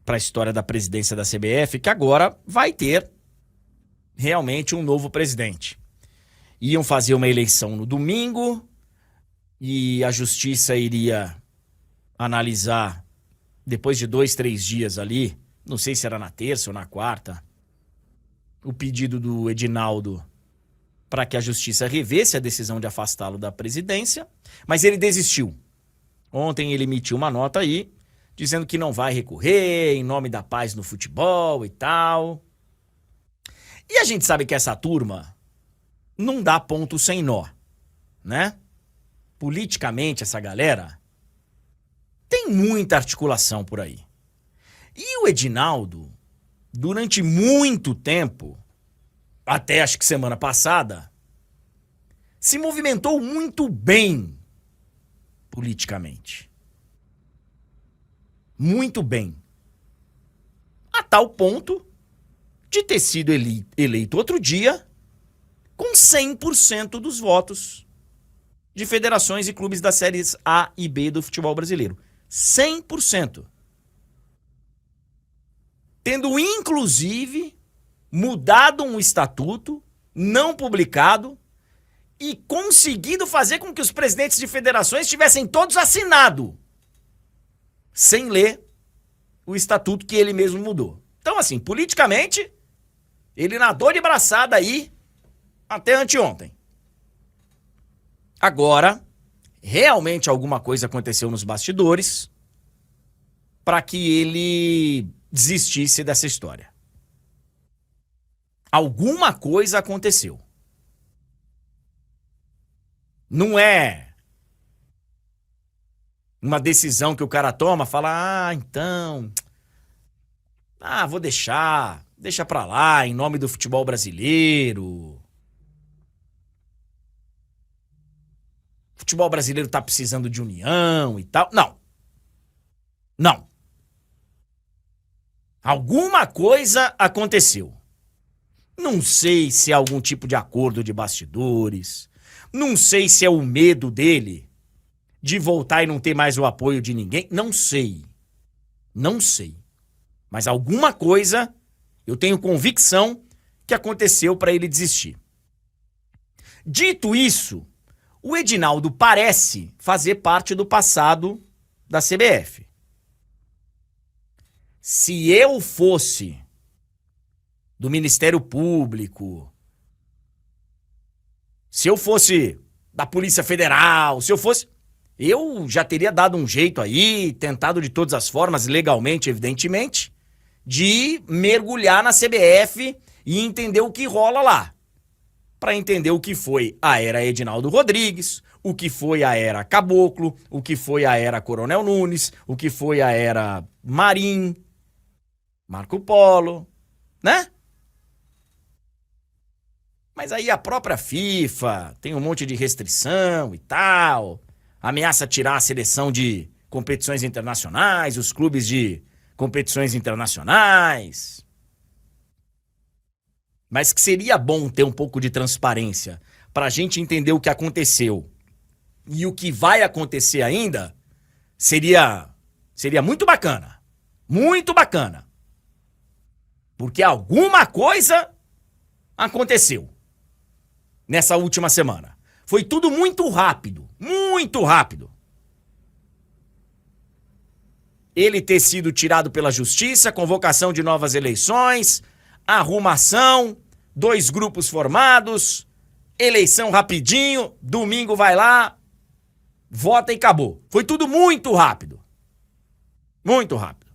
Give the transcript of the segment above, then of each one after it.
para a história da presidência da CBF, que agora vai ter realmente um novo presidente. Iam fazer uma eleição no domingo e a justiça iria analisar depois de 2, 3 dias ali, não sei se era na terça ou na quarta, o pedido do Edinaldo para que a justiça revesse a decisão de afastá-lo da presidência, mas ele desistiu. Ontem ele emitiu uma nota aí, dizendo que não vai recorrer, em nome da paz no futebol e tal. E a gente sabe que essa turma não dá ponto sem nó, né? Politicamente, essa galera tem muita articulação por aí. E o Edinaldo, durante muito tempo, até acho que semana passada, se movimentou muito bem politicamente. Muito bem. A tal ponto de ter sido eleito outro dia com 100% dos votos de federações e clubes das séries A e B do futebol brasileiro. 100%. Tendo, inclusive, mudado um estatuto não publicado e conseguido fazer com que os presidentes de federações tivessem todos assinado, sem ler o estatuto que ele mesmo mudou. Então, assim, politicamente, ele nadou de braçada aí até anteontem. Agora, realmente alguma coisa aconteceu nos bastidores para que ele desistisse dessa história. Alguma coisa aconteceu. Não é uma decisão que o cara toma, fala, então, vou deixa pra lá, em nome do futebol brasileiro. O futebol brasileiro tá precisando de união e tal. Não. Alguma coisa aconteceu. Não sei se é algum tipo de acordo de bastidores. Não sei se é o medo dele de voltar e não ter mais o apoio de ninguém. Não sei. Mas alguma coisa, eu tenho convicção que aconteceu para ele desistir. Dito isso, o Edinaldo parece fazer parte do passado da CBF. Se eu fosse do Ministério Público, se eu fosse da Polícia Federal, eu já teria dado um jeito aí, tentado de todas as formas, legalmente, evidentemente, de mergulhar na CBF e entender o que rola lá. Para entender o que foi a era Edinaldo Rodrigues, o que foi a era Caboclo, o que foi a era Coronel Nunes, o que foi a era Marim, Marco Polo, né? Mas aí a própria FIFA tem um monte de restrição e tal, ameaça tirar a seleção de competições internacionais, os clubes de competições internacionais. Mas que seria bom ter um pouco de transparência para a gente entender o que aconteceu e o que vai acontecer ainda, seria muito bacana. Muito bacana. Porque alguma coisa aconteceu nessa última semana. Foi tudo muito rápido. Muito rápido. Ele ter sido tirado pela justiça, convocação de novas eleições, arrumação, 2 grupos formados, eleição rapidinho, domingo vai lá, vota e acabou. Foi tudo muito rápido. Muito rápido.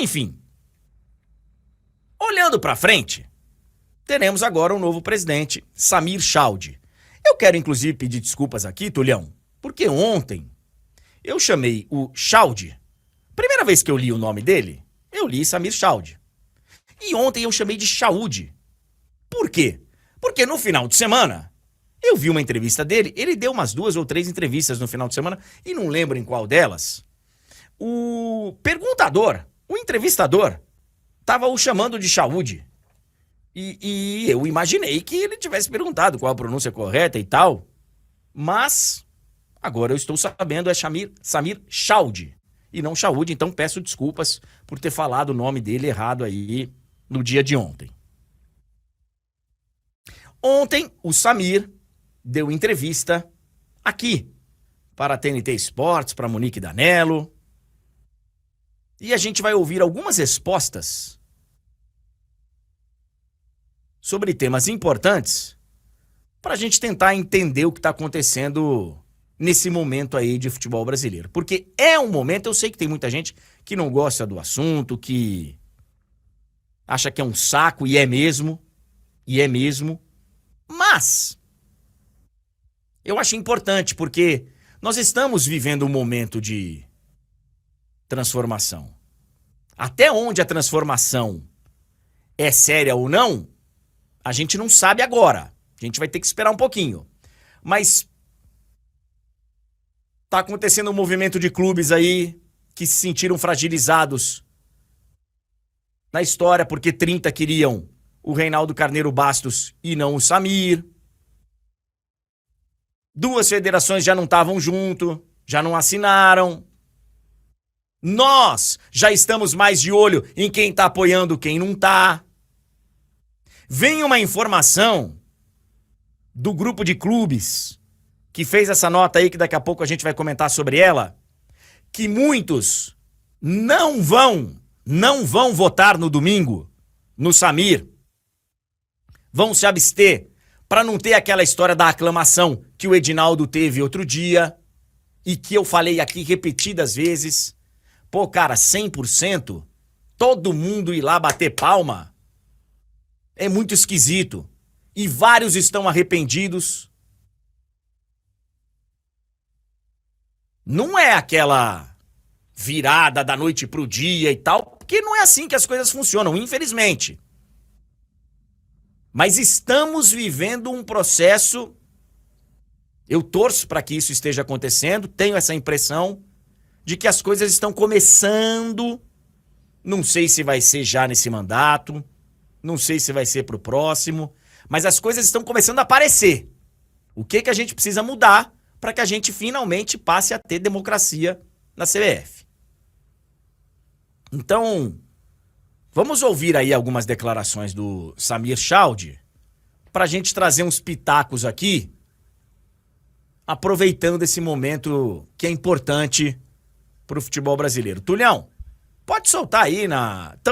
Enfim. Olhando pra frente, teremos agora um novo presidente, Samir Chaldie. Eu quero inclusive pedir desculpas aqui, Tulhão, porque ontem eu chamei o Chaldie. Primeira vez que eu li o nome dele, eu li Samir Chaldie. E ontem eu chamei de Chaúde. Por quê? Porque no final de semana, eu vi uma entrevista dele, ele deu umas 2 ou 3 entrevistas no final de semana, e não lembro em qual delas. O perguntador, o entrevistador, tava o chamando de Chaúde. E eu imaginei que ele tivesse perguntado qual a pronúncia correta e tal. Mas agora eu estou sabendo, é Samir Chaldie. e não Chaúde. Então peço desculpas por ter falado o nome dele errado aí no dia de ontem. Ontem, o Samir deu entrevista aqui para a TNT Esportes, para Monique Danello. E a gente vai ouvir algumas respostas sobre temas importantes para a gente tentar entender o que está acontecendo nesse momento aí de futebol brasileiro. Porque é um momento, eu sei que tem muita gente que não gosta do assunto, que acha que é um saco, e é mesmo, mas eu acho importante, porque nós estamos vivendo um momento de transformação. Até onde a transformação é séria ou não, a gente não sabe agora. A gente vai ter que esperar um pouquinho. Mas tá acontecendo um movimento de clubes aí que se sentiram fragilizados na história porque 30 queriam o Reinaldo Carneiro Bastos e não o Samir. 2 federações já não estavam junto, já não assinaram. Nós já estamos mais de olho em quem tá apoiando, quem não tá. Vem uma informação do grupo de clubes que fez essa nota aí, que daqui a pouco a gente vai comentar sobre ela, que muitos não vão votar no domingo no Samir. Vão se abster para não ter aquela história da aclamação que o Edinaldo teve outro dia e que eu falei aqui repetidas vezes. Pô, cara, 100%, todo mundo ir lá bater palma, é muito esquisito. E vários estão arrependidos. Não é aquela virada da noite pro dia e tal, porque não é assim que as coisas funcionam, infelizmente. Mas estamos vivendo um processo, eu torço para que isso esteja acontecendo, tenho essa impressão de que as coisas estão começando, não sei se vai ser já nesse mandato, não sei se vai ser pro próximo, mas as coisas estão começando a aparecer. O que a gente precisa mudar para que a gente finalmente passe a ter democracia na CBF? Então, vamos ouvir aí algumas declarações do Samir Chaúde para a gente trazer uns pitacos aqui, aproveitando esse momento que é importante para o futebol brasileiro. Tulhão, pode soltar aí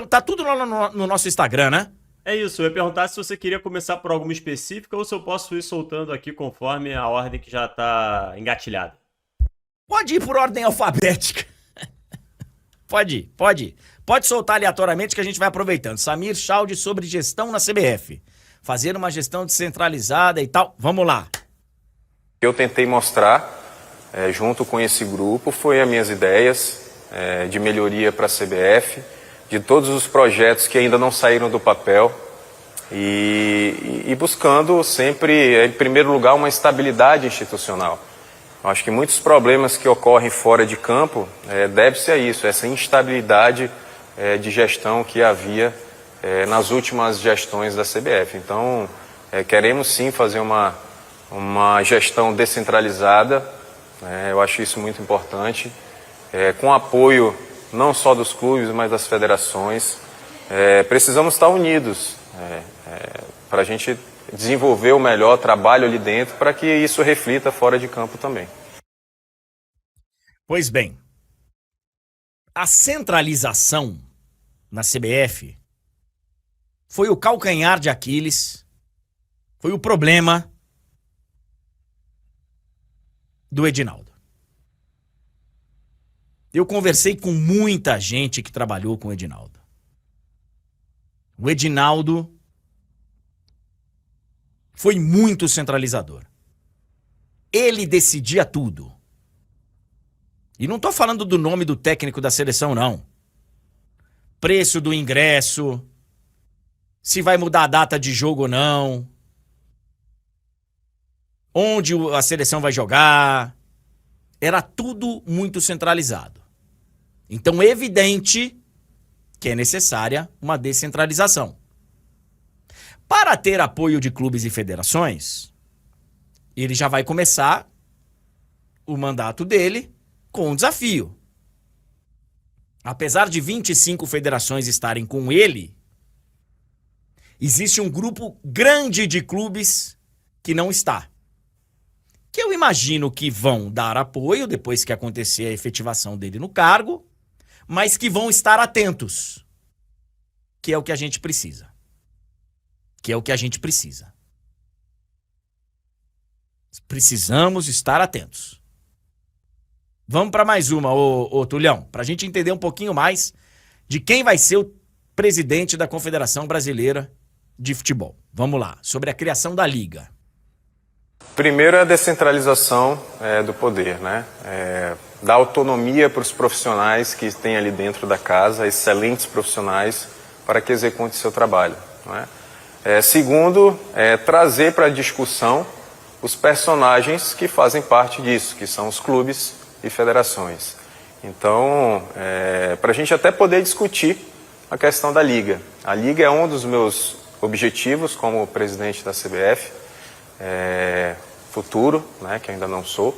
Tá tudo lá no nosso Instagram, né? É isso, eu ia perguntar se você queria começar por alguma específica ou se eu posso ir soltando aqui conforme a ordem que já tá engatilhada. Pode ir por ordem alfabética. Pode ir. Pode soltar aleatoriamente que a gente vai aproveitando. Samir Chaúde sobre gestão na CBF. Fazer uma gestão descentralizada e tal. Vamos lá. Eu tentei mostrar, junto com esse grupo, foi as minhas ideias de melhoria para a CBF, de todos os projetos que ainda não saíram do papel e buscando sempre, em primeiro lugar, uma estabilidade institucional. Eu acho que muitos problemas que ocorrem fora de campo deve-se a isso, essa instabilidade de gestão que havia nas últimas gestões da CBF. Então, queremos sim fazer uma gestão descentralizada, eu acho isso muito importante, com apoio não só dos clubes, mas das federações. Precisamos estar unidos para a gente desenvolver o melhor trabalho ali dentro, para que isso reflita fora de campo também. Pois bem, a centralização na CBF foi o calcanhar de Aquiles, foi o problema do Edinaldo. Eu conversei com muita gente que trabalhou com o Edinaldo. O Edinaldo foi muito centralizador. Ele decidia tudo. E não estou falando do nome do técnico da seleção, não. Preço do ingresso, se vai mudar a data de jogo ou não, onde a seleção vai jogar. Era tudo muito centralizado. Então, é evidente que é necessária uma descentralização. Para ter apoio de clubes e federações, ele já vai começar o mandato dele com um desafio. apesar de 25 federações estarem com ele, existe um grupo grande de clubes que não está. Que eu imagino que vão dar apoio depois que acontecer a efetivação dele no cargo, mas que vão estar atentos. Que é o que a gente precisa. Precisamos estar atentos. Vamos para mais uma, ô Tulhão, para a gente entender um pouquinho mais de quem vai ser o presidente da Confederação Brasileira de Futebol. Vamos lá, sobre a criação da Liga. Primeiro é a descentralização do poder, né? Dar autonomia para os profissionais que tem ali dentro da casa, excelentes profissionais, para que executem seu trabalho, né? Segundo, trazer para a discussão os personagens que fazem parte disso, que são os clubes e federações. Então, para a gente até poder discutir a questão da Liga. A Liga é um dos meus objetivos como presidente da CBF, futuro, né, que ainda não sou,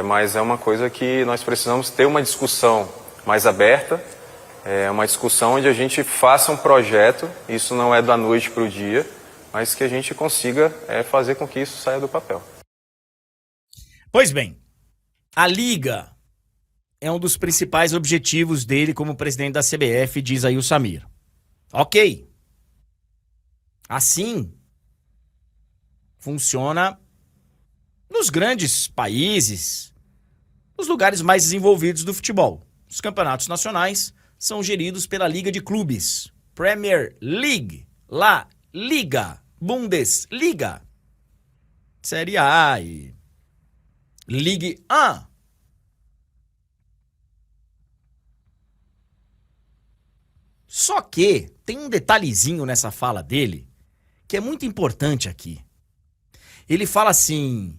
mas é uma coisa que nós precisamos ter uma discussão mais aberta, uma discussão onde a gente faça um projeto, isso não é da noite para o dia, mas que a gente consiga fazer com que isso saia do papel. Pois bem, a Liga é um dos principais objetivos dele como presidente da CBF, diz aí o Samir. Ok. Assim funciona nos grandes países, nos lugares mais desenvolvidos do futebol. Os campeonatos nacionais são geridos pela Liga de Clubes, Premier League, La Liga, Bundesliga, Série A e Ligue 1. Só que tem um detalhezinho nessa fala dele que é muito importante aqui. Ele fala assim: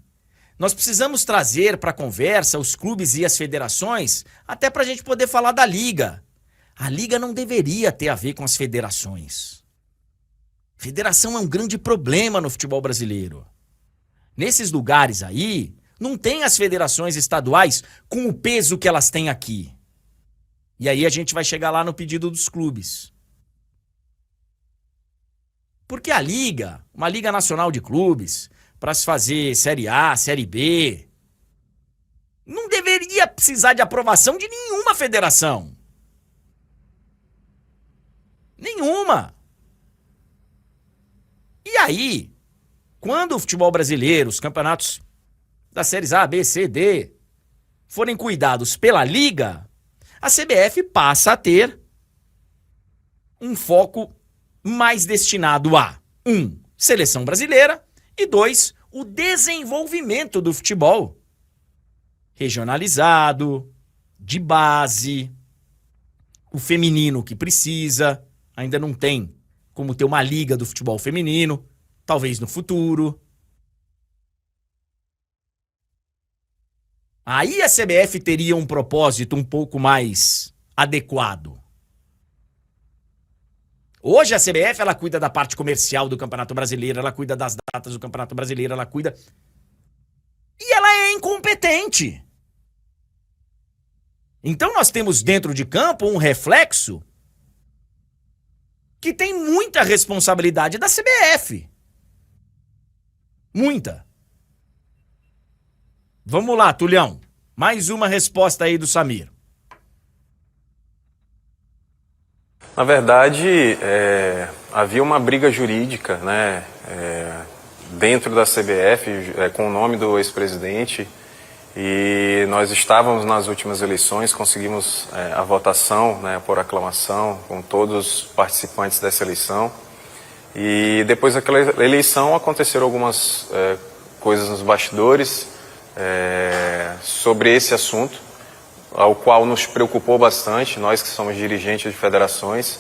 nós precisamos trazer para a conversa os clubes e as federações até para a gente poder falar da Liga. A Liga não deveria ter a ver com as federações. Federação é um grande problema no futebol brasileiro. Nesses lugares aí, não tem as federações estaduais com o peso que elas têm aqui. E aí a gente vai chegar lá no pedido dos clubes. Porque a Liga, uma Liga Nacional de Clubes, para se fazer Série A, Série B, não deveria precisar de aprovação de nenhuma federação. Nenhuma. E aí, quando o futebol brasileiro, os campeonatos das séries A, B, C, D, forem cuidados pela Liga, a CBF passa a ter um foco mais destinado a 1. Seleção brasileira e 2. O desenvolvimento do futebol regionalizado, de base, o feminino que precisa, ainda não tem como ter uma liga do futebol feminino, talvez no futuro. Aí a CBF teria um propósito um pouco mais adequado. Hoje a CBF, ela cuida da parte comercial do Campeonato Brasileiro, ela cuida das datas do Campeonato Brasileiro, ela cuida... E ela é incompetente. Então nós temos dentro de campo um reflexo que tem muita responsabilidade da CBF. Muita. Vamos lá, Tulhão. Mais uma resposta aí do Samir. Na verdade, havia uma briga jurídica, né, dentro da CBF, com o nome do ex-presidente, e nós estávamos nas últimas eleições, conseguimos a votação, né, por aclamação, com todos os participantes dessa eleição, e depois daquela eleição aconteceram algumas coisas nos bastidores sobre esse assunto, ao qual nos preocupou bastante, nós que somos dirigentes de federações,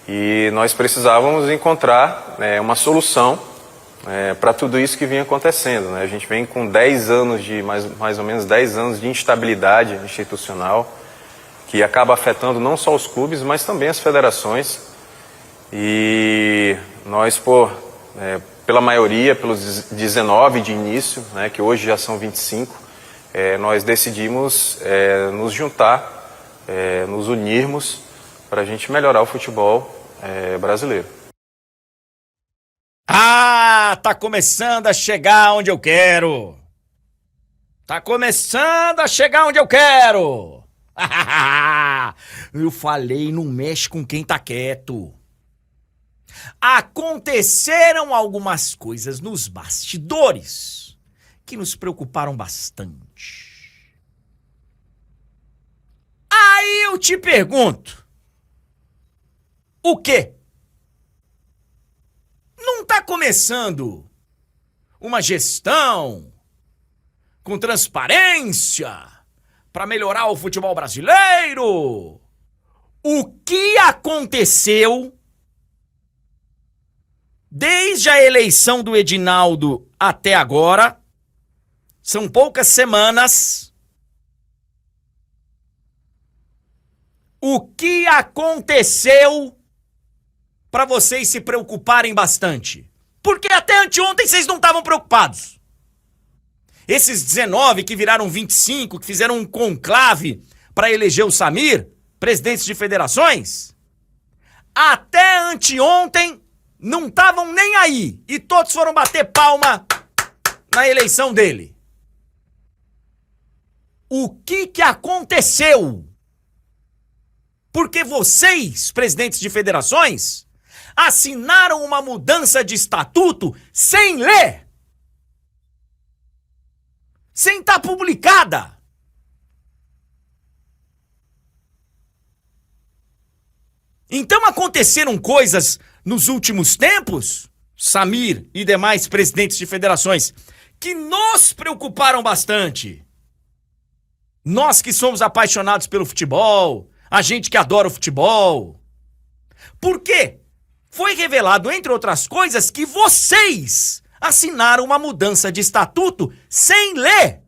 e nós precisávamos encontrar uma solução para tudo isso que vinha acontecendo, né? A gente vem com 10 anos de, mais ou menos 10 anos de instabilidade institucional, que acaba afetando não só os clubes, mas também as federações, e nós, pela maioria, pelos 19 de início, né, que hoje já são 25, nós decidimos nos juntar nos unirmos para a gente melhorar o futebol brasileiro. Ah, tá começando a chegar onde eu quero. Tá começando a chegar onde eu quero. Eu falei, não mexe com quem tá quieto. Aconteceram algumas coisas nos bastidores que nos preocuparam bastante. Aí eu te pergunto, o quê? Não tá começando uma gestão com transparência para melhorar o futebol brasileiro? O que aconteceu desde a eleição do Edinaldo até agora? São poucas semanas. O que aconteceu para vocês se preocuparem bastante? Porque até anteontem vocês não estavam preocupados. Esses 19 que viraram 25, que fizeram um conclave para eleger o Samir, presidentes de federações, até anteontem não estavam nem aí. E todos foram bater palma na eleição dele. O que aconteceu? Porque vocês, presidentes de federações, assinaram uma mudança de estatuto sem ler. Sem estar publicada. Então aconteceram coisas nos últimos tempos, Samir e demais presidentes de federações, que nos preocuparam bastante. Nós que somos apaixonados pelo futebol, a gente que adora o futebol. Por quê? Foi revelado, entre outras coisas, que vocês assinaram uma mudança de estatuto sem ler.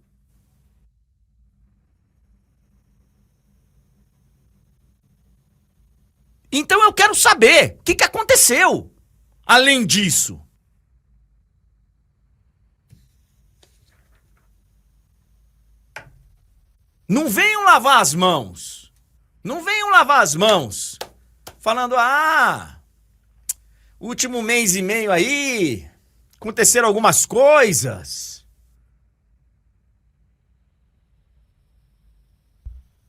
Então eu quero saber o que aconteceu. Além disso. Não venham lavar as mãos. Não venham lavar as mãos. Falando, último mês e meio aí, aconteceram algumas coisas.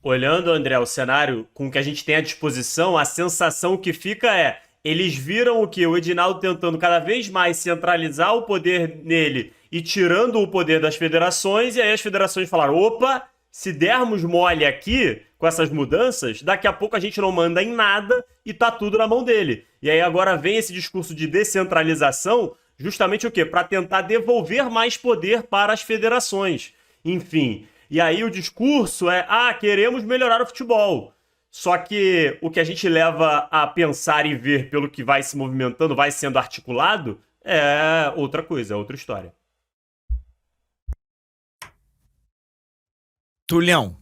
Olhando, André, o cenário com que a gente tem à disposição, a sensação que fica é: eles viram o que? O Edinaldo tentando cada vez mais centralizar o poder nele e tirando o poder das federações, e aí as federações falaram: opa, se dermos mole aqui com essas mudanças, daqui a pouco a gente não manda em nada e tá tudo na mão dele. E aí agora vem esse discurso de descentralização, justamente o quê? Para tentar devolver mais poder para as federações. Enfim, e aí o discurso é: queremos melhorar o futebol. Só que o que a gente leva a pensar e ver pelo que vai se movimentando, vai sendo articulado, é outra coisa, é outra história. Tulhão,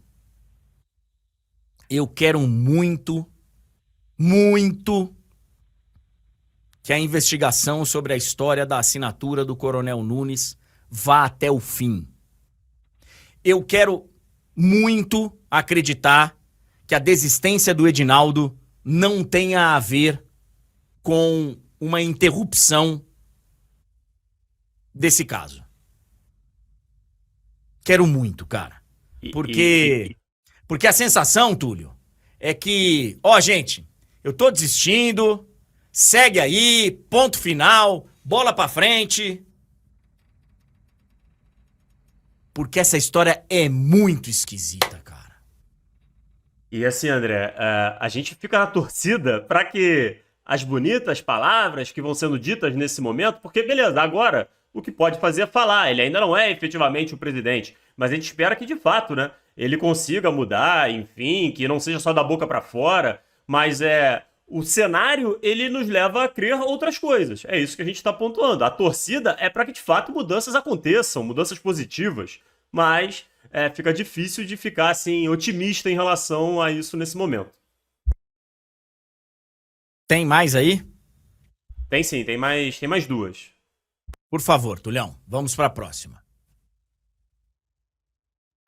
eu quero muito que a investigação sobre a história da assinatura do Coronel Nunes vá até o fim. Eu quero muito acreditar que a desistência do Edinaldo não tenha a ver com uma interrupção desse caso. Quero muito, cara. Porque a sensação, Túlio, é que, gente, eu tô desistindo, segue aí, ponto final, bola pra frente. Porque essa história é muito esquisita, cara. E assim, André, a gente fica na torcida para que as bonitas palavras que vão sendo ditas nesse momento, porque beleza, agora o que pode fazer é falar, ele ainda não é efetivamente o presidente, mas a gente espera que de fato, né, ele consiga mudar, enfim, que não seja só da boca para fora, mas o cenário, ele nos leva a crer outras coisas. É isso que a gente está pontuando. A torcida é para que de fato mudanças aconteçam, mudanças positivas, mas fica difícil de ficar assim otimista em relação a isso nesse momento. Tem mais aí? Tem sim, tem mais duas. Por favor, Tulhão, vamos para a próxima.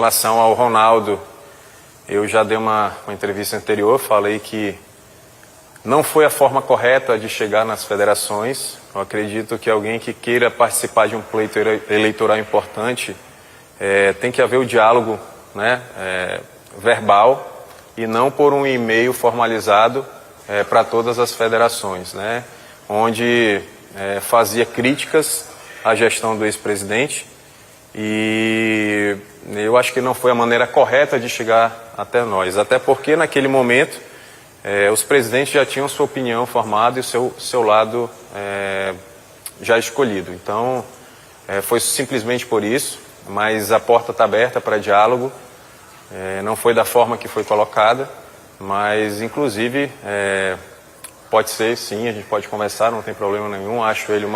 Em relação ao Ronaldo Eu já dei uma entrevista anterior, falei que não foi a forma correta de chegar nas federações. Eu acredito que alguém que queira participar de um pleito eleitoral importante, tem que haver o diálogo, né, verbal, e não por um e-mail formalizado para todas as federações, né, onde fazia críticas à gestão do ex-presidente, e eu acho que não foi a maneira correta de chegar até nós, até porque naquele momento os presidentes já tinham sua opinião formada e o seu lado já escolhido. Então, foi simplesmente por isso, mas a porta está aberta para diálogo, não foi da forma que foi colocada, mas inclusive pode ser sim, a gente pode conversar, não tem problema nenhum. Acho ele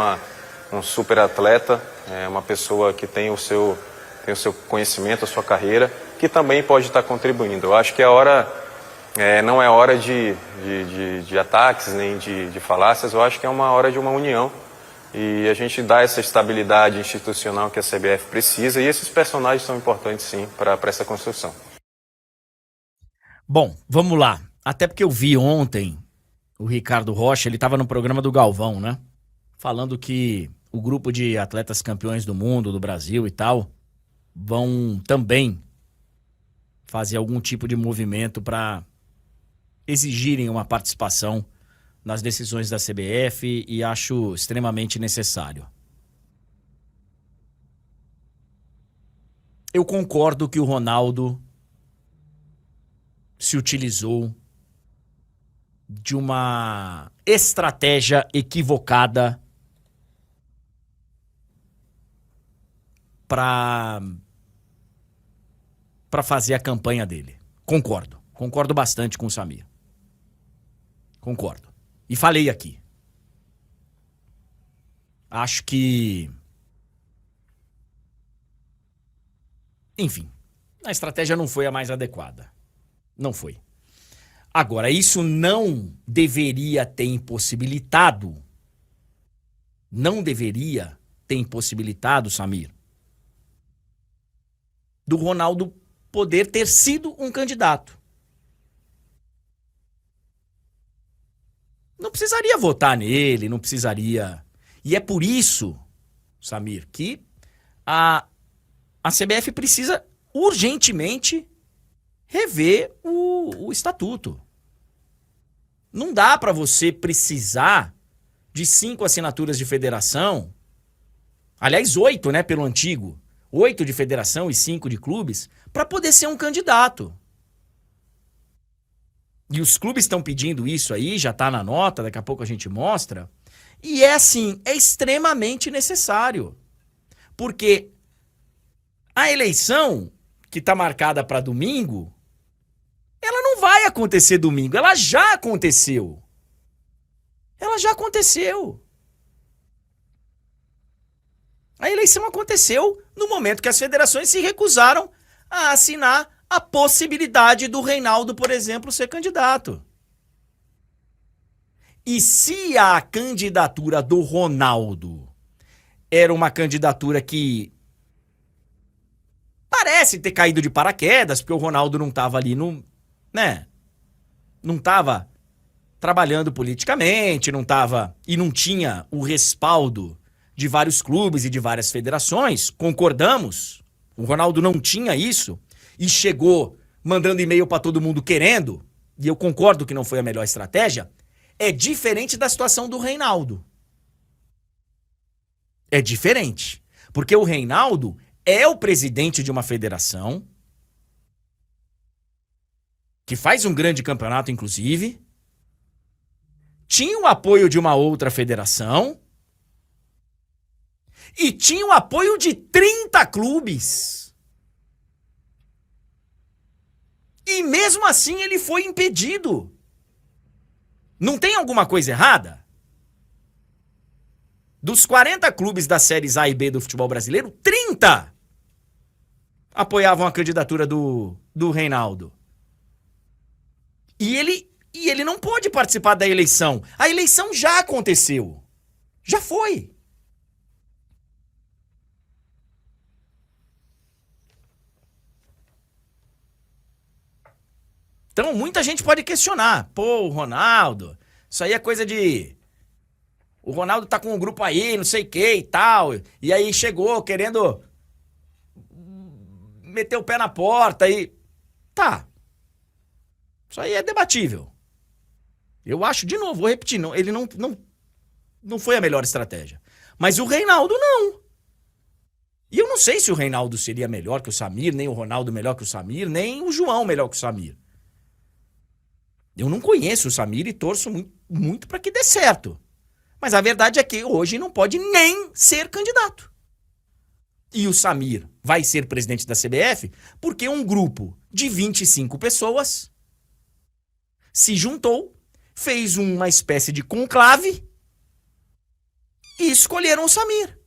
um super atleta, uma pessoa que tem o seu conhecimento, a sua carreira, que também pode estar contribuindo. Eu acho que a hora não é hora de ataques nem de falácias. Eu acho que é uma hora de uma união e a gente dá essa estabilidade institucional que a CBF precisa, e esses personagens são importantes sim para essa construção. Bom, vamos lá. Até porque eu vi ontem o Ricardo Rocha, ele estava no programa do Galvão, né? Falando que o grupo de atletas campeões do mundo, do Brasil e tal, vão também fazer algum tipo de movimento para exigirem uma participação nas decisões da CBF, e acho extremamente necessário. Eu concordo que o Ronaldo se utilizou de uma estratégia equivocada para fazer a campanha dele. Concordo bastante com o Samir. Concordo. E falei aqui. Acho que, enfim, a estratégia não foi a mais adequada. Não foi. Agora, isso não deveria ter impossibilitado, Samir, do Ronaldo poder ter sido um candidato. Não precisaria votar nele, não precisaria. E é por isso, Samir, que a CBF precisa urgentemente rever o estatuto. Não dá para você precisar de 5 assinaturas de federação, aliás 8, né, pelo antigo, 8 de federação e 5 de clubes, para poder ser um candidato. E os clubes estão pedindo isso aí, já tá na nota, daqui a pouco a gente mostra. E é assim, é extremamente necessário. Porque a eleição que tá marcada para domingo, ela não vai acontecer domingo, ela já aconteceu. A eleição aconteceu no momento que as federações se recusaram a assinar a possibilidade do Reinaldo, por exemplo, ser candidato. E se a candidatura do Ronaldo era uma candidatura que parece ter caído de paraquedas, porque o Ronaldo não estava ali não estava trabalhando politicamente, não estava e não tinha o respaldo de vários clubes e de várias federações, concordamos, o Ronaldo não tinha isso e chegou mandando e-mail para todo mundo querendo, e eu concordo que não foi a melhor estratégia. É diferente da situação do Reinaldo. É diferente, porque o Reinaldo é o presidente de uma federação que faz um grande campeonato, inclusive, tinha o apoio de uma outra federação e tinha o apoio de 30 clubes. E mesmo assim ele foi impedido. Não tem alguma coisa errada? Dos 40 clubes das séries A e B do futebol brasileiro, 30 apoiavam a candidatura do Reinaldo. E ele não pôde participar da eleição. A eleição já aconteceu. Já foi. Então, muita gente pode questionar. Pô, o Ronaldo, isso aí é coisa de... O Ronaldo tá com um grupo aí, não sei o que e tal. E aí chegou querendo meter o pé na porta e... Tá. Isso aí é debatível. Eu acho, de novo, vou repetir, não, ele não foi a melhor estratégia. Mas o Reinaldo não. E eu não sei se o Reinaldo seria melhor que o Samir, nem o Ronaldo melhor que o Samir, nem o João melhor que o Samir. Eu não conheço o Samir e torço muito para que dê certo. Mas a verdade é que hoje não pode nem ser candidato. E o Samir vai ser presidente da CBF porque um grupo de 25 pessoas se juntou, fez uma espécie de conclave e escolheram o Samir.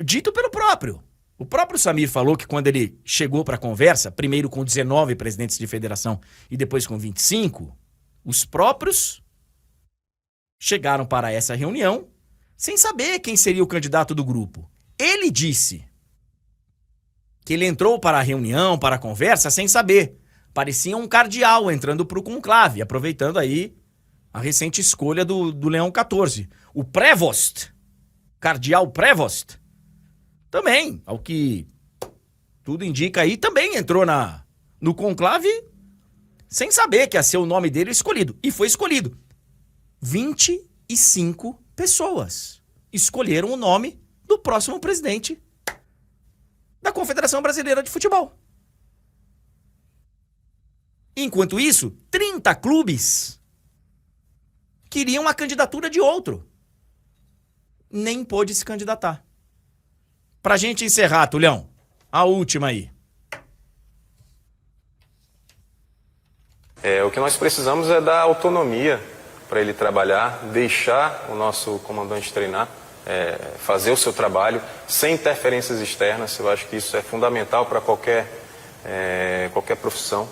Dito pelo próprio. O próprio Samir falou que quando ele chegou para a conversa, primeiro com 19 presidentes de federação e depois com 25, os próprios chegaram para essa reunião sem saber quem seria o candidato do grupo. Ele disse que ele entrou para a reunião, para a conversa, sem saber. Parecia um cardeal entrando para o conclave, aproveitando aí a recente escolha do Leão 14. O Prevost, cardeal Prevost, também, ao que tudo indica aí, também entrou no conclave sem saber que ia ser o nome dele escolhido. E foi escolhido. 25 pessoas escolheram o nome do próximo presidente da Confederação Brasileira de Futebol. Enquanto isso, 30 clubes queriam a candidatura de outro. Nem pôde se candidatar. Pra gente encerrar, Tulhão, a última aí. O que nós precisamos é dar autonomia para ele trabalhar, deixar o nosso comandante treinar, fazer o seu trabalho sem interferências externas. Eu acho que isso é fundamental para qualquer profissão.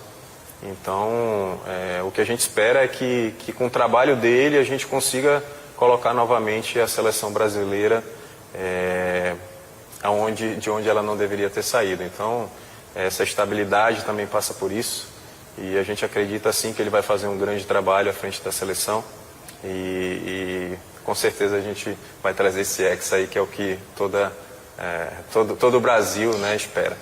Então, o que a gente espera é que com o trabalho dele a gente consiga colocar novamente a seleção brasileira de onde ela não deveria ter saído. Então, essa estabilidade também passa por isso. E a gente acredita, sim, que ele vai fazer um grande trabalho à frente da seleção. E com certeza a gente vai trazer esse hexa aí, que é o que todo o Brasil, né, espera.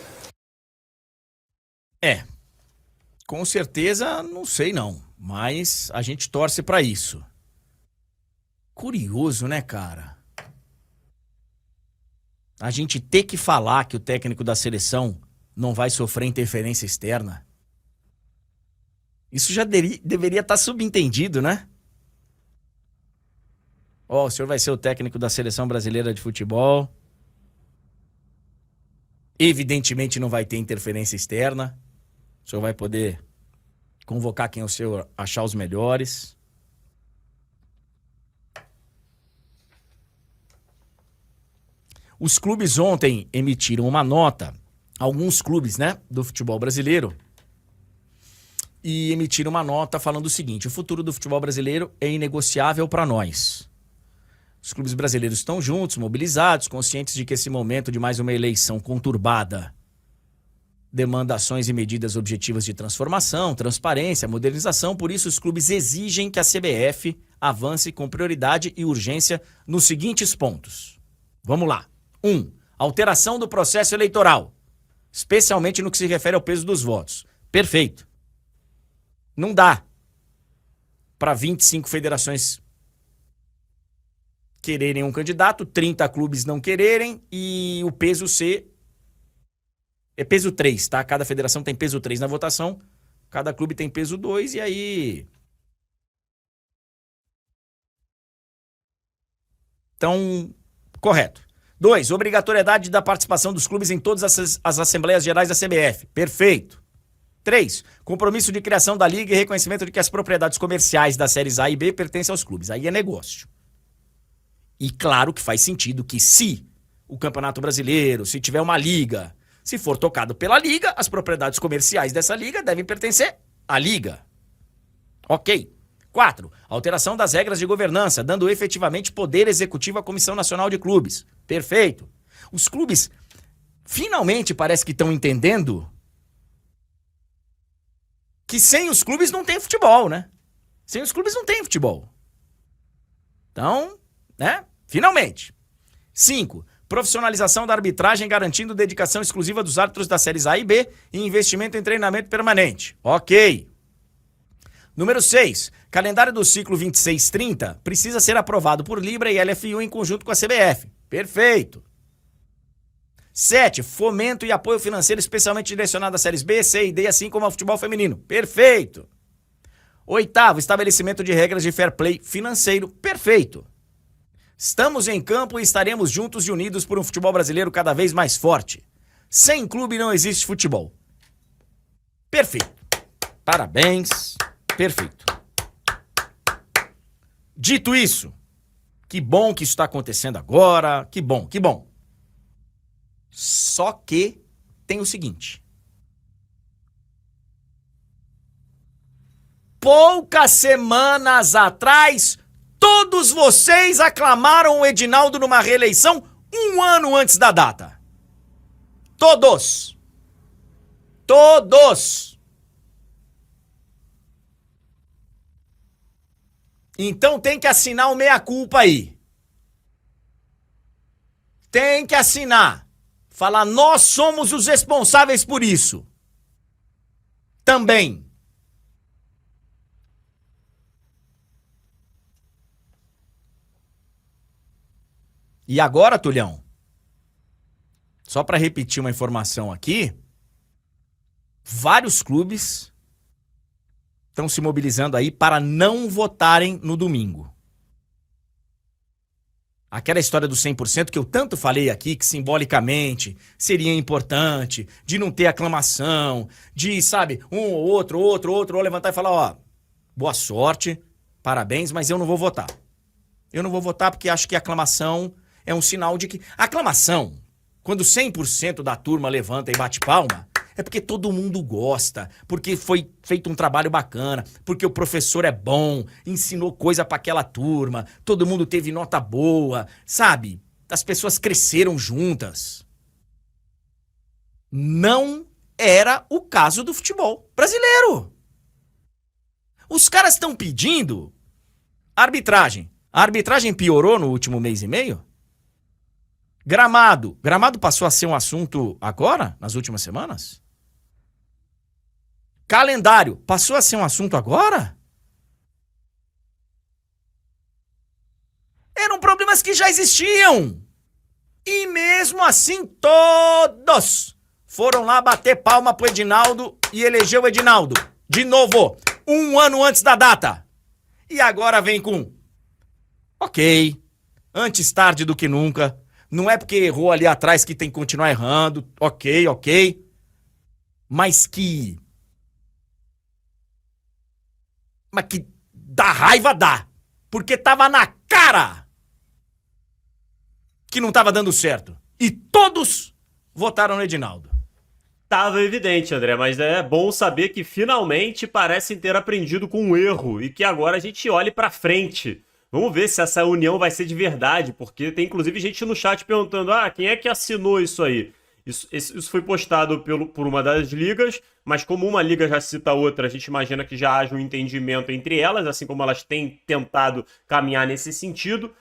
Com certeza, não sei não. Mas a gente torce pra isso. Curioso, né, cara? A gente ter que falar que o técnico da seleção não vai sofrer interferência externa. Isso já deveria estar subentendido, né? O senhor vai ser o técnico da Seleção Brasileira de Futebol. Evidentemente não vai ter interferência externa. O senhor vai poder convocar quem o senhor achar os melhores. Os clubes ontem emitiram uma nota, alguns clubes, né, do futebol brasileiro, e emitiram uma nota falando o seguinte: o futuro do futebol brasileiro é inegociável para nós. Os clubes brasileiros estão juntos, mobilizados, conscientes de que esse momento de mais uma eleição conturbada demanda ações e medidas objetivas de transformação, transparência, modernização. Por isso, os clubes exigem que a CBF avance com prioridade e urgência nos seguintes pontos. Vamos lá. 1. Alteração do processo eleitoral, especialmente no que se refere ao peso dos votos. Perfeito. Não dá para 25 federações quererem um candidato, 30 clubes não quererem e o peso ser... É peso 3, tá? Cada federação tem peso 3 na votação, cada clube tem peso 2 e aí... Então, correto. 2. Obrigatoriedade da participação dos clubes em todas as Assembleias Gerais da CBF. Perfeito. 3. Compromisso de criação da Liga e reconhecimento de que as propriedades comerciais das séries A e B pertencem aos clubes. Aí é negócio. E claro que faz sentido que se o Campeonato Brasileiro, se tiver uma liga, se for tocado pela liga, as propriedades comerciais dessa liga devem pertencer à liga. Ok. 4. Alteração das regras de governança, dando efetivamente poder executivo à Comissão Nacional de Clubes. Perfeito. Os clubes finalmente parece que estão entendendo que sem os clubes não tem futebol, né? Sem os clubes não tem futebol. Então, né? Finalmente. 5. Profissionalização da arbitragem garantindo dedicação exclusiva dos árbitros das séries A e B e investimento em treinamento permanente. Ok. Número 6. Calendário do ciclo 26-30 precisa ser aprovado por Libra e LFU em conjunto com a CBF. Perfeito. 7. Fomento e apoio financeiro especialmente direcionado às séries B, C e D, assim como ao futebol feminino. Perfeito. 8. Estabelecimento de regras de fair play financeiro. Perfeito. Estamos em campo e estaremos juntos e unidos por um futebol brasileiro cada vez mais forte. Sem clube não existe futebol. Perfeito. Parabéns. Perfeito. Dito isso, que bom que isso está acontecendo agora. Que bom, que bom. Só que tem o seguinte. Poucas semanas atrás, todos vocês aclamaram o Edinaldo numa reeleição 1 ano antes da data. Todos. Todos. Então tem que assinar o meia-culpa aí. Tem que assinar. Falar, nós somos os responsáveis por isso. Também. E agora, Tulhão, só para repetir uma informação aqui, vários clubes estão se mobilizando aí para não votarem no domingo. Aquela história do 100% que eu tanto falei aqui, que simbolicamente seria importante, de não ter aclamação, de, sabe, um ou outro levantar e falar, ó, boa sorte, parabéns, mas eu não vou votar. Eu não vou votar porque acho que a aclamação é um sinal de que... Aclamação, quando 100% da turma levanta e bate palma, é porque todo mundo gosta, porque foi feito um trabalho bacana, porque o professor é bom, ensinou coisa pra aquela turma, todo mundo teve nota boa, sabe? As pessoas cresceram juntas. Não era o caso do futebol brasileiro. Os caras estão pedindo arbitragem. A arbitragem piorou no último mês e meio? Gramado. Gramado passou a ser um assunto agora, nas últimas semanas? Calendário. Passou a ser um assunto agora? Eram problemas que já existiam. E mesmo assim, todos foram lá bater palma pro Edinaldo e eleger o Edinaldo. De novo, 1 ano antes da data. E agora vem com... Ok, antes tarde do que nunca. Não é porque errou ali atrás que tem que continuar errando. Ok. Mas que dá raiva, dá. Porque tava na cara que não tava dando certo. E todos votaram no Edinaldo. Tava evidente, André, mas é bom saber que finalmente parecem ter aprendido com o erro e que agora a gente olhe pra frente. Vamos ver se essa união vai ser de verdade, porque tem inclusive gente no chat perguntando, quem é que assinou isso aí? Isso foi postado por uma das ligas, mas como uma liga já cita a outra, a gente imagina que já haja um entendimento entre elas, assim como elas têm tentado caminhar nesse sentido,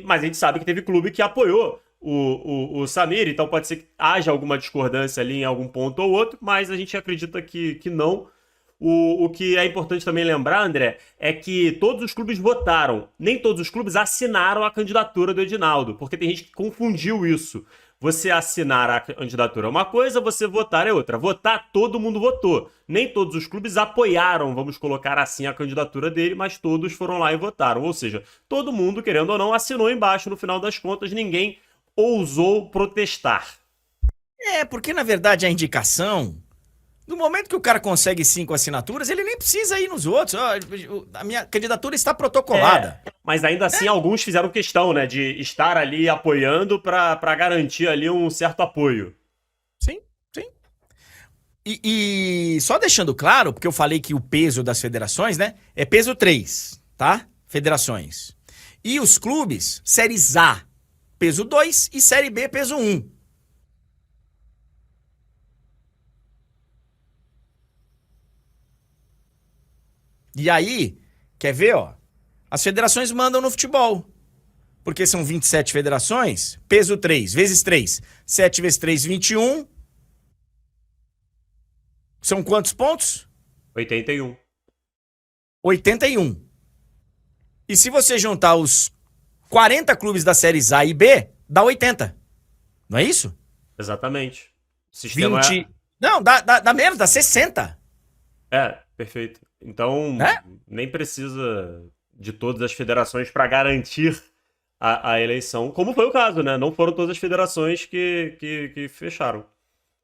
mas a gente sabe que teve clube que apoiou o Samir, então pode ser que haja alguma discordância ali em algum ponto ou outro, mas a gente acredita que não. O que é importante também lembrar, André, é que todos os clubes votaram. Nem todos os clubes assinaram a candidatura do Edinaldo, porque tem gente que confundiu isso. Você assinar a candidatura é uma coisa, você votar é outra. Votar, todo mundo votou. Nem todos os clubes apoiaram, vamos colocar assim, a candidatura dele, mas todos foram lá e votaram. Ou seja, todo mundo, querendo ou não, assinou embaixo. No final das contas, ninguém ousou protestar. Porque na verdade a indicação... No momento que o cara consegue 5 assinaturas, ele nem precisa ir nos outros. A minha candidatura está protocolada. Mas ainda assim, alguns fizeram questão, né? De estar ali apoiando para garantir ali um certo apoio. Sim. E só deixando claro, porque eu falei que o peso das federações, né? É peso 3, tá? Federações. E os clubes, séries A, peso 2 e série B, peso 1. E aí, quer ver, ó? As federações mandam no futebol. Porque são 27 federações, peso 3, vezes 3. 7 vezes 3, 21. São quantos pontos? 81. 81. E se você juntar os 40 clubes das séries A e B, dá 80. Não é isso? Exatamente. O sistema 20. Não, dá menos, dá 60. perfeito. Então, É? nem precisa de todas as federações para garantir a eleição, como foi o caso, né? Não foram todas as federações que fecharam.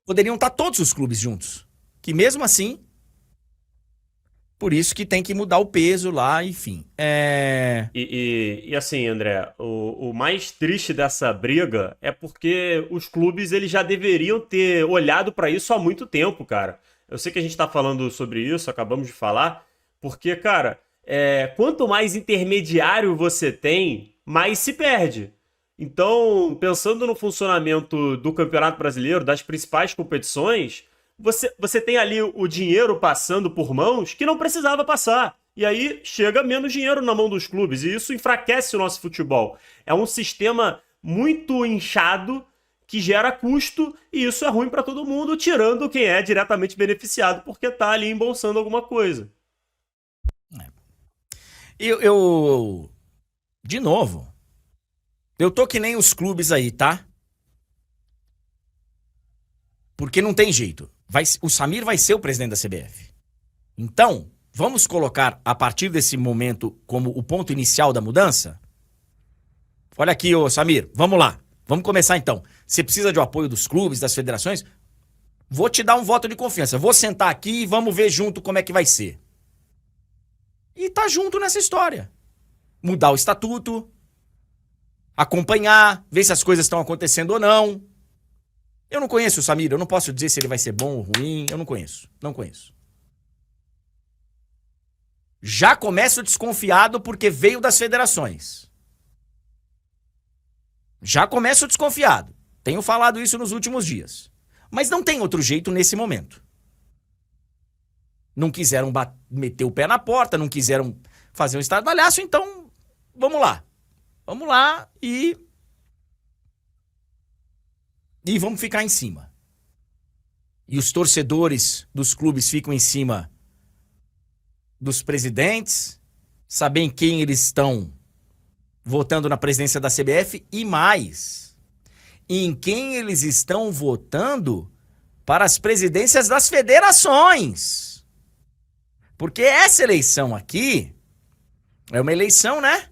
Poderiam estar todos os clubes juntos. Que mesmo assim, por isso que tem que mudar o peso lá, enfim. E assim, André, o mais triste dessa briga é porque os clubes eles já deveriam ter olhado para isso há muito tempo, cara. Eu sei que a gente tá falando sobre isso, acabamos de falar, porque, cara, quanto mais intermediário você tem, mais se perde. Então, pensando no funcionamento do Campeonato Brasileiro, das principais competições, você tem ali o dinheiro passando por mãos que não precisava passar. E aí chega menos dinheiro na mão dos clubes. E isso enfraquece o nosso futebol. É um sistema muito inchado que gera custo. E isso é ruim para todo mundo, tirando quem é diretamente beneficiado porque tá ali embolsando alguma coisa. De novo, eu tô que nem os clubes aí, tá? Porque não tem jeito. O Samir vai ser o presidente da CBF. Então, vamos colocar, a partir desse momento, como o ponto inicial da mudança? Olha aqui, ô Samir, vamos lá. Vamos começar então. Você precisa de apoio dos clubes, das federações? Vou te dar um voto de confiança. Vou sentar aqui e vamos ver junto como é que vai ser. E tá junto nessa história. Mudar o estatuto, acompanhar, ver se as coisas estão acontecendo ou não. Eu não conheço o Samir, eu não posso dizer se ele vai ser bom ou ruim, eu não conheço. Já começo desconfiado porque veio das federações. Já começo desconfiado. Tenho falado isso nos últimos dias. Mas não tem outro jeito nesse momento. Não quiseram meter o pé na porta, não quiseram fazer um estardalhaço, então vamos lá. Vamos lá e vamos ficar em cima. E os torcedores dos clubes ficam em cima dos presidentes, sabem quem eles estão votando na presidência da CBF e mais, em quem eles estão votando para as presidências das federações. Porque essa eleição aqui é uma eleição, né?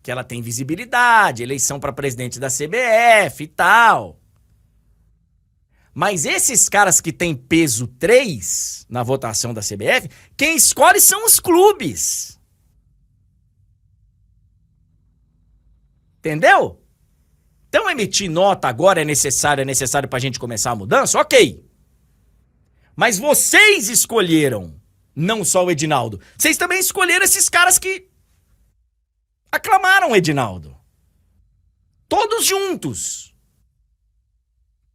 Que ela tem visibilidade, eleição para presidente da CBF e tal. Mas esses caras que têm peso 3 na votação da CBF, quem escolhe são os clubes. Entendeu? Então emitir nota agora é necessário pra gente começar a mudança? Ok. Mas vocês escolheram, não só o Edinaldo, vocês também escolheram esses caras que aclamaram o Edinaldo. Todos juntos.